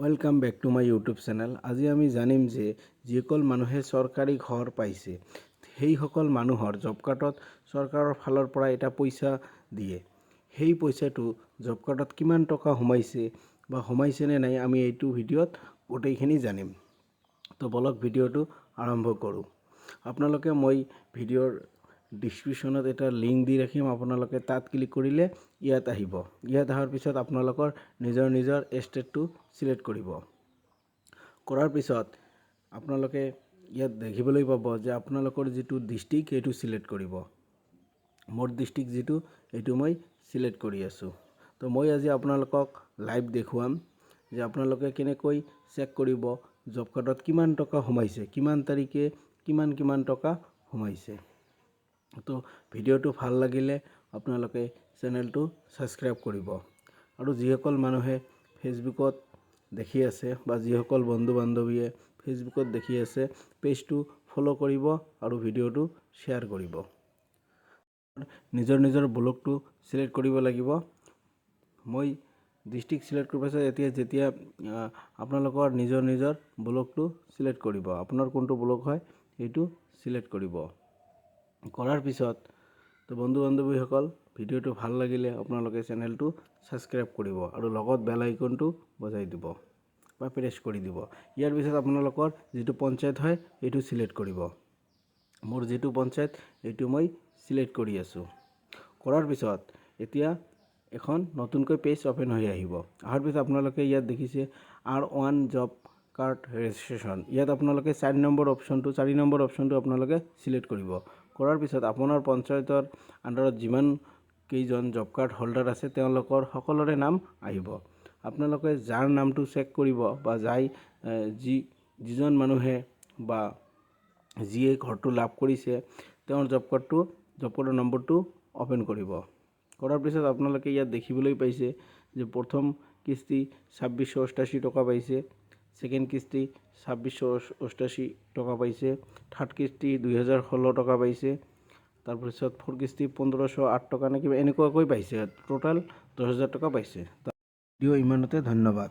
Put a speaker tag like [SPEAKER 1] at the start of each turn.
[SPEAKER 1] Welcome back to my YouTube channel. আজি আমি জানিম যে যিসকল মানুহে চৰকাৰী ঘৰ পাইছে সেইসকল মানুহৰ জব কাৰ্ডত চৰকাৰৰ ফালৰ পৰা এটা পইচা দিয়ে। সেই পইচাটো জব কাৰ্ডত কিমান টকা সোমাইছে বা সোমাইছে নে নাই আমি এইটো ভিডিঅ'ত গোটেইখিনি জানিম। তো বলক ভিডিঅ'টো আৰম্ভ কৰোঁ। আপোনালোকে মই ভিডিঅ'ৰ ডিছক্ৰিপশ্যনত এটা লিংক দি ৰাখিম, আপোনালোকে তাত ক্লিক কৰিলে ইয়াত আহিব। ইয়াত অহাৰ পিছত আপোনালোকৰ নিজৰ ষ্টেটটো সিলেক্ট কৰিব। কৰাৰ পিছত আপোনালোকে ইয়াত দেখিবলৈ পাব যে আপোনালোকৰ যিটো ডিস্ট্ৰিক্ট সেইটো সিলেক্ট কৰিব। মোৰ ডিস্ট্ৰিক্ট যিটো এইটো মই সিলেক্ট কৰি আছোঁ। তো মই আজি আপোনালোকক লাইভ দেখুৱাম যে আপোনালোকে কেনেকৈ চেক কৰিব জব কাৰ্ডত কিমান টকা সোমাইছে, কিমান তাৰিখে কিমান টকা সোমাইছে। তো ভিডিঅ'টো ভাল লাগিলে আপোনালোকে চেনেলটো সাবস্ক্ৰাইব কৰিব। আৰু যিসকল মানুহে ফেচবুকত দেখি আছে বা যিসকল বন্ধু বান্ধৱীয়ে ফেচবুকত দেখি আছে পেজটো ফলো কৰিব আৰু ভিডিঅ'টো শ্বেয়াৰ কৰিব। নিজৰ ব্লকটো সিলেক্ট কৰিব লাগিব। মই ডিস্ট্ৰিক্ট সিলেক্ট কৰাৰ পাছত যেতিয়া আপোনালোকৰ নিজৰ ব্লকটো সিলেক্ট কৰিব। আপোনাৰ কোনটো ব্লক হয় সেইটো সিলেক্ট কৰিব। কৰাৰ পিছত তো বন্ধু বান্ধৱীসকল ভিডিঅ'টো ভাল লাগিলে আপোনালোকে চেনেলটো সাবস্ক্ৰাইব কৰিব আৰু লগত বেল আইকনটো বজাই দিব বা প্ৰেছ কৰি দিব। ইয়াৰ পিছত আপোনালোকৰ যিটো পঞ্চায়ত হয় এইটো সিলেক্ট কৰিব। মোৰ যিটো পঞ্চায়ত এইটো মই সিলেক্ট কৰি আছোঁ। কৰাৰ পিছত এতিয়া এখন নতুনকৈ পেজ ওপেন হৈ আহিব। অহাৰ পিছত আপোনালোকে ইয়াত দেখিছে R1 জব কাৰ্ড ৰেজিষ্ট্ৰেশ্যন। ইয়াত আপোনালোকে 4 নম্বৰ অপশ্যনটো আপোনালোকে সিলেক্ট কৰিব। কৰাৰ পিছত আপোনাৰ পঞ্চায়তৰ আণ্ডাৰত যিমান কেইজন জব কাৰ্ড হোল্ডাৰ আছে তেওঁলোকৰ সকলোৰে নাম আহিব। আপোনালোকে যাৰ নামটো চেক কৰিব বা যিজন মানুহে বা যিয়ে ঘৰটো লাভ কৰিছে তেওঁৰ জব কাৰ্ডৰ নম্বৰটো ওপেন কৰিব। কৰাৰ পিছত আপোনালোকে ইয়াত দেখিবলৈ পাইছে যে প্ৰথম কিস্তি 2688 টকা পাইছে, সেকেন্ড কিস্তি 2688 টকা পাইছে, থাৰ্ড কিস্তি 2016 টকা পাইছে, তাৰপিছত ফ'ৰ্থ কিস্তি 1508 টকা নে কিবা এনেকুৱাকৈ পাইছে। টোটাল 10,000 টকা পাইছে। ভিডিঅ' ইমানতে, ধন্যবাদ।